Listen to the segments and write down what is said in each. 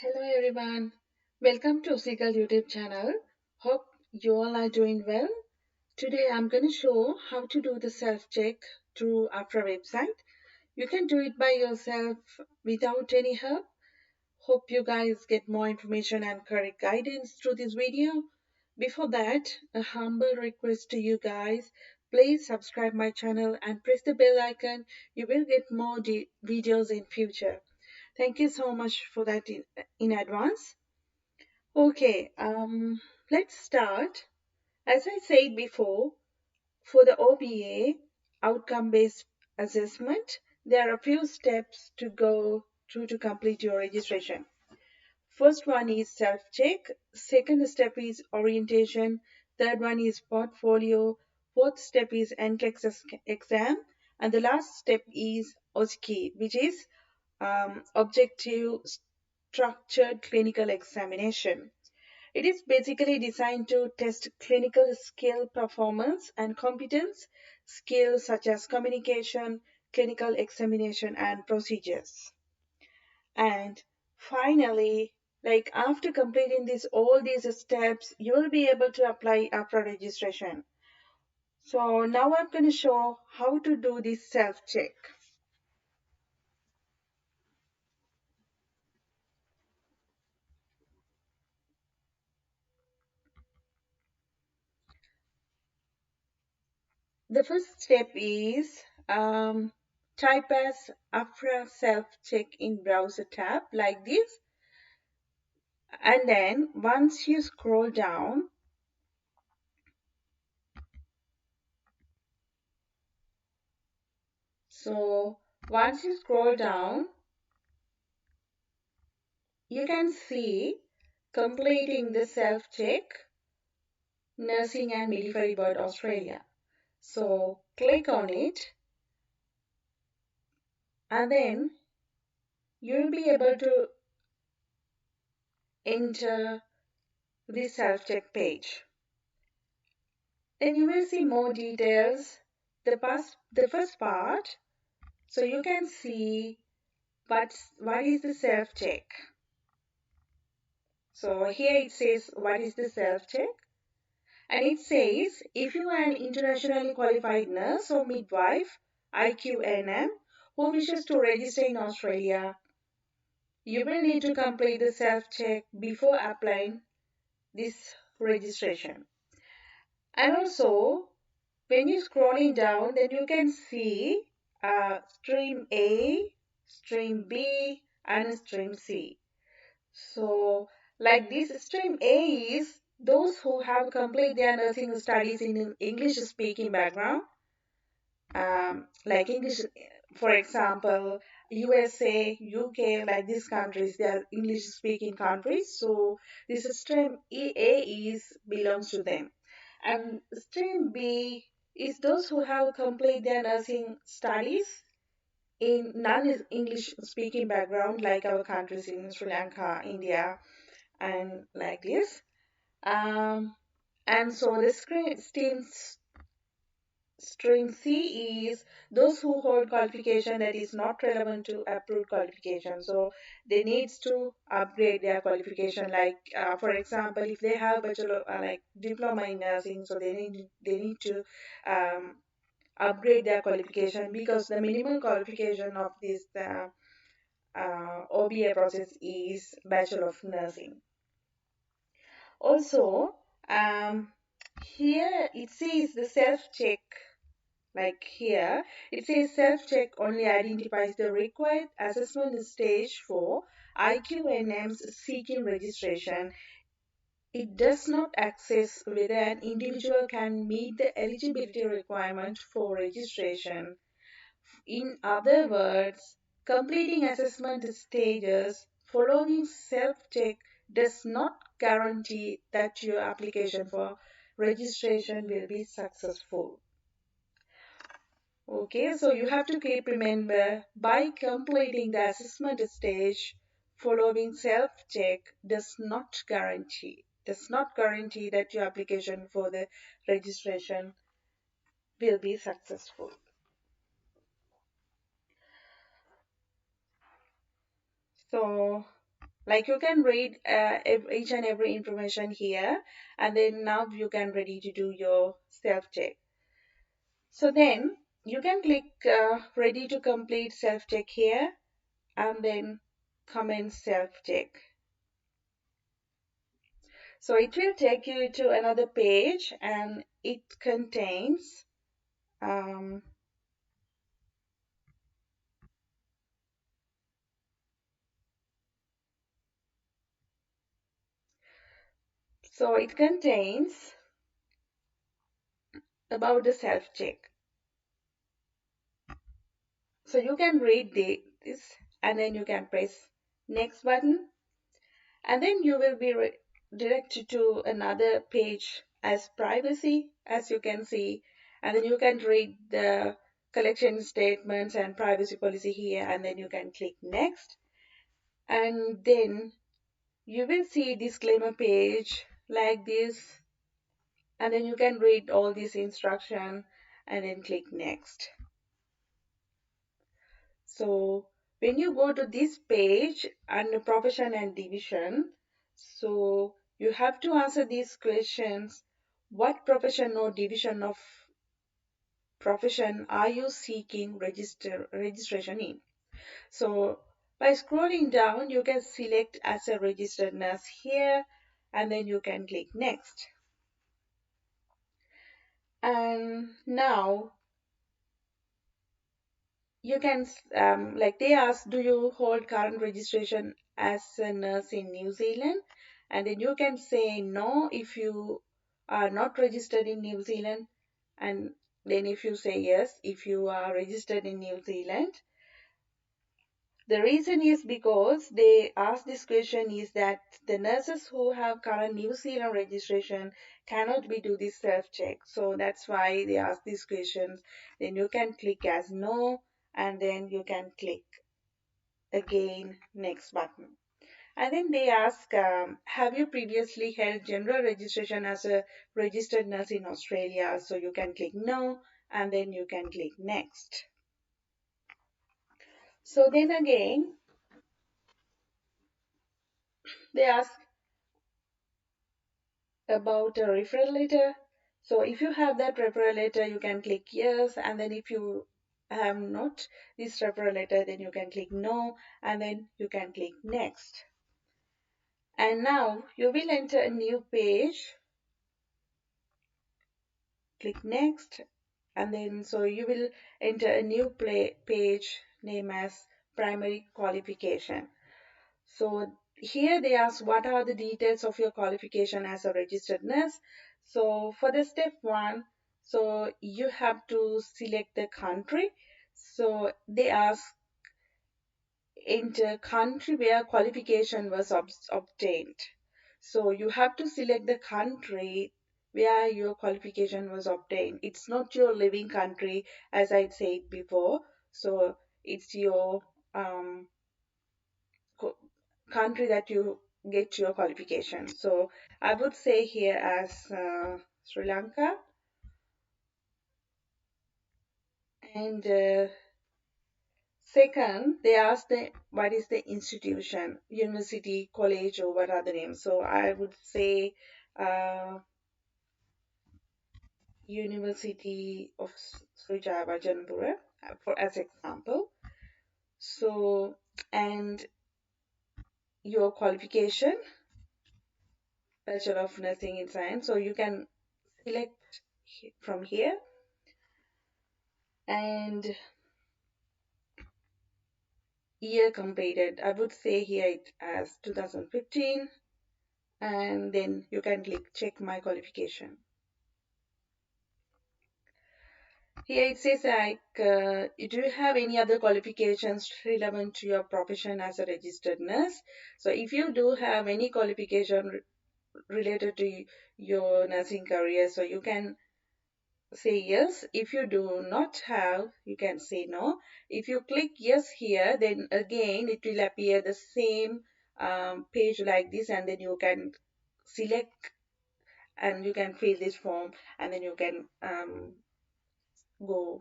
Hello everyone, welcome to Aussie Girl YouTube channel. Hope you all are doing well. Today I'm going to show how to do the self-check through AHPRA website. You can do it by yourself without any help. Hope you guys get more information and correct guidance through this video. Before that, a humble request to you guys. Please subscribe my channel and press the bell icon. You will get more videos in future. Thank you so much for that in advance. Okay, let's start. As I said before, for the OBA, outcome-based assessment, there are a few steps to go through to complete your registration. First one is self-check. Second step is orientation. Third one is portfolio. Fourth step is NCLEX exam. And the last step is OSCE, which is objective structured clinical examination. It is basically designed to test clinical skill performance and competence, skills such as communication, clinical examination, and procedures. And finally, like after completing all these steps, you will be able to apply AHPRA registration. So now I'm going to show how to do this self-check. The first step is type as AHPRA self-check in browser tab like this. And then once you scroll down, so once you scroll down, you can see completing the self-check Nursing and Midwifery Board Australia. So click on it and then you'll be able to enter the self-check page. Then you will see more details. The first part, so you can see what is the self-check. So here it says what is the self-check, and it says if you are an internationally qualified nurse or midwife, IQNM, who wishes to register in Australia, you will need to complete the self-check before applying this registration. And also, when you're scrolling down, then you can see stream A, stream B, and stream C. So, like this, stream A is those who have completed their nursing studies in English speaking background, like English, for example, USA, UK, like these countries, they are English speaking countries. So, this stream A is belongs to them. And stream B is those who have completed their nursing studies in non-English speaking background, like our countries in Sri Lanka, India, and like this. Um, and so the stream C is those who hold qualification that is not relevant to approved qualification. So they needs to upgrade their qualification. Like for example, if they have bachelor like diploma in nursing, so they need to um, upgrade their qualification because the minimum qualification of this OBA process is Bachelor of Nursing. Also, um, here it says the self-check, like here, it says self-check only identifies the required assessment stage for IQNMs seeking registration. It does not assess whether an individual can meet the eligibility requirement for registration. In other words, completing assessment stages following self-check does not guarantee that your application for registration will be successful. Okay, so you have to keep remember by completing the assessment stage following self-check does not guarantee that your application for the registration will be successful. So Like you can read each and every information here, and then now you can ready to do your self check. So then you can click ready to complete self check here, and then comment self check. So it will take you to another page, and it contains um, so it contains about the self check. So you can read this, and then you can press next button, and then you will be directed to another page as privacy, as you can see, and then you can read the collection statements and privacy policy here, and then you can click next, and then you will see disclaimer page like this, and then you can read all this instruction and then click next. So when you go to this page under profession and division, so you have to answer these questions. What profession or division of profession are you seeking registration in? So by scrolling down, you can select as a registered nurse here, and then you can click next. And now you can like they ask, do you hold current registration as a nurse in New Zealand? And then you can say no if you are not registered in New Zealand, and then if you say yes if you are registered in New Zealand. The reason is because they ask this question is that the nurses who have current New Zealand registration cannot be do this self check. So that's why they ask these questions. Then you can click as no, and then you can click again next button. And then they ask, have you previously held general registration as a registered nurse in Australia? So you can click no, and then you can click next. So then again, they ask about a referral letter. So if you have that referral letter, you can click yes, and then if you have not this referral letter, then you can click no, and then you can click next. And now you will enter a new page, click next, and then so you will enter a new page named as primary qualification. So here they ask what are the details of your qualification as a registered nurse. So for the step one, so you have to select the country. So they ask enter country where qualification was obtained. So you have to select the country where your qualification was obtained. It's not your living country, as I said before. So it's your co- country that you get your qualification. So I would say here as Sri Lanka, and second they ask the what is the institution, university, college, or what are the names. So I would say University of Sri Java Janpura for as example. So and your qualification, Bachelor of Nursing in Science. So you can select from here, and year completed. I would say here it as 2015, and then you can click check my qualification. Here it says like, do you have any other qualifications relevant to your profession as a registered nurse? So if you do have any qualification related to your nursing career, so you can say yes. If you do not have, you can say no. If you click yes here, then again it will appear the same page like this, and then you can select and you can fill this form, and then you can go,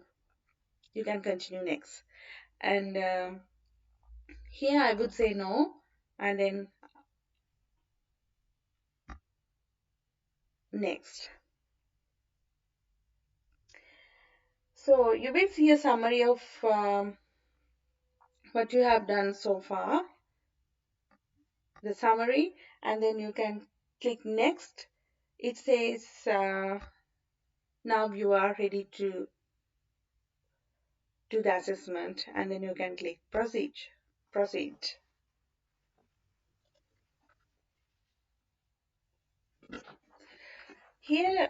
you can continue next. And here I would say no, and then next. So you will see a summary of what you have done so far, the summary, and then you can click next. It says now you are ready to do the assessment, and then you can click proceed. Proceed. Here,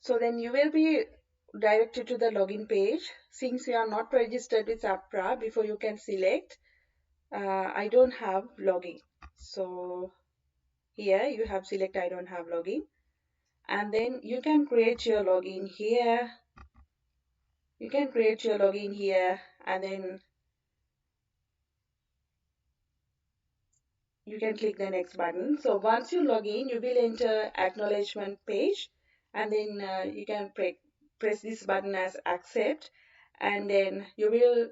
so then you will be directed to the login page. Since you are not registered with AHPRA, before you can select, I don't have login. So here you have select I don't have login, and then you can create your login here. You can create your login here, and then you can click the next button. So once you log in, you will enter acknowledgement page, and then you can press this button as accept, and then you will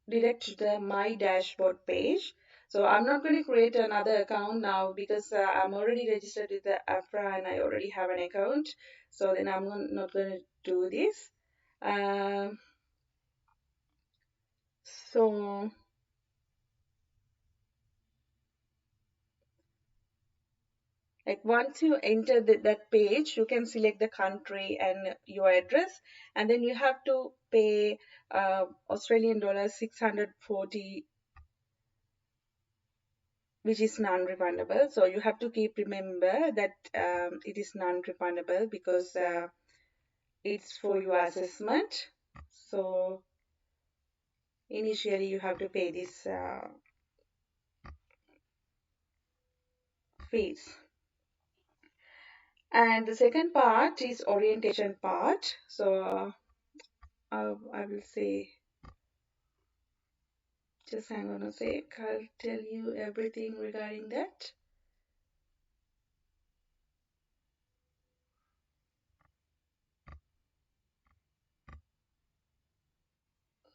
direct to the my dashboard page. So I'm not going to create another account now because I'm already registered with the AHPRA and I already have an account. So then not going to do this. Um, so like once you enter that page, you can select the country and your address, and then you have to pay Australian dollars 640, which is non-refundable. So you have to keep remember that it is non-refundable because it's for your assessment. So initially you have to pay this fees. And the second part is orientation part. So I will say, just hang on a sec, I'll tell you everything regarding that.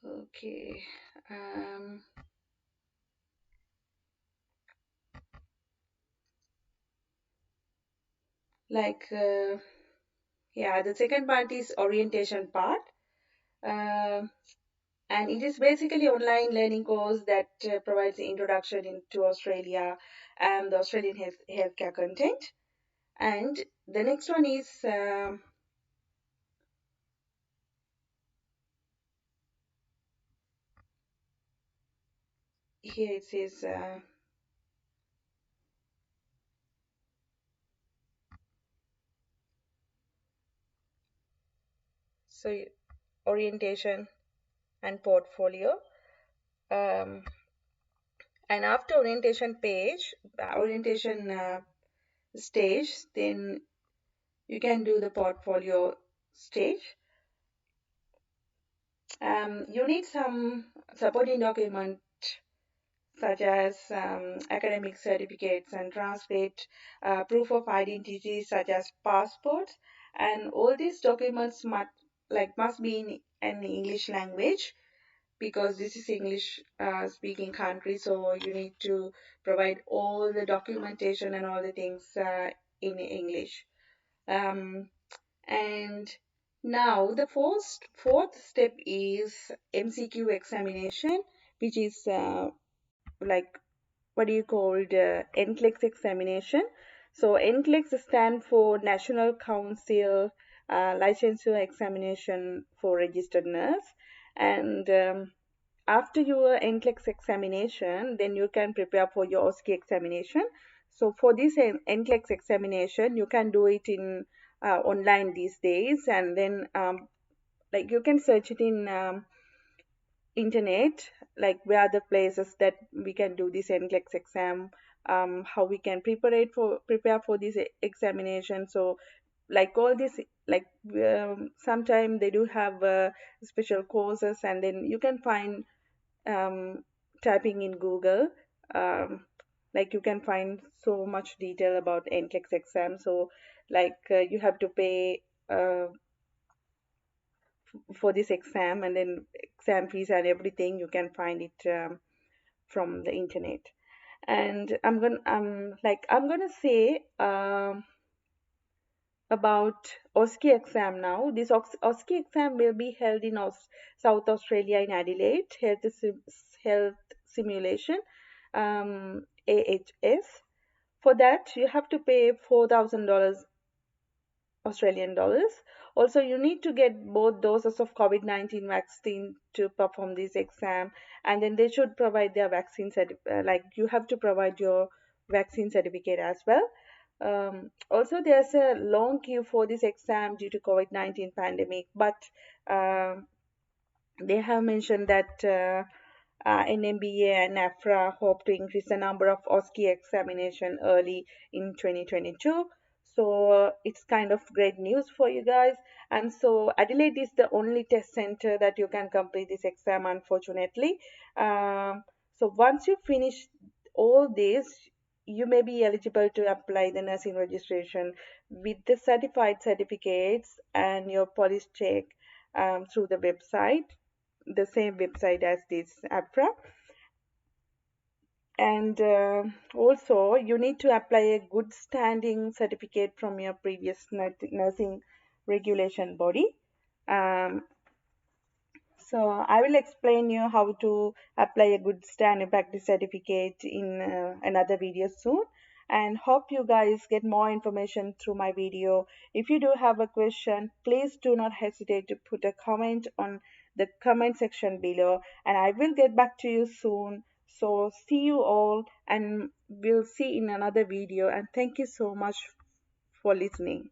Okay. Um, like, yeah, the second part is orientation part. Um and it is basically online learning course that provides the introduction into Australia and the Australian healthcare content. And the next one is here it says so orientation and portfolio. Um, and after orientation page, orientation stage, then you can do the portfolio stage. You need some supporting document such as academic certificates and transcript, proof of identity such as passports, and all these documents must be in an English language because this is English speaking country, so you need to provide all the documentation and all the things in English. Um, and now the fourth step is MCQ examination, which is like what do you call the NCLEX examination. So NCLEX stand for National Council Licensure Examination for Registered Nurse, and after your NCLEX examination, then you can prepare for your OSCE examination. So for this NCLEX examination, you can do it in online these days, and then like you can search it in internet, like where are the places that we can do this NCLEX exam, how we can prepare for this examination. So like all this, like sometime they do have special courses, and then you can find um, typing in Google, um, like you can find so much detail about NCLEX exam. So like you have to pay uh, for this exam, and then exam fees and everything you can find it from the internet. And I'm gonna say about OSCE exam now. This OSCE exam will be held in South Australia in Adelaide, health simulation, AHS. For that, you have to pay $4,000 Australian dollars. Also, you need to get both doses of COVID-19 vaccine to perform this exam, and then they should provide their like you have to provide your vaccine certificate as well. Also, there's a long queue for this exam due to COVID-19 pandemic, but um, they have mentioned that NMBA and AHPRA hope to increase the number of OSCE examination early in 2022. So it's kind of great news for you guys. And so Adelaide is the only test center that you can complete this exam, unfortunately. So once you finish all this, you may be eligible to apply the nursing registration with the certified certificates and your police check through the same website as this APRA. And also, you need to apply a good standing certificate from your previous nursing regulation body. Um, so I will explain you how to apply a good standard practice certificate in another video soon. And hope you guys get more information through my video. If you do have a question, please do not hesitate to put a comment on the comment section below, and I will get back to you soon. So see you all, and we'll see in another video. And thank you so much for listening.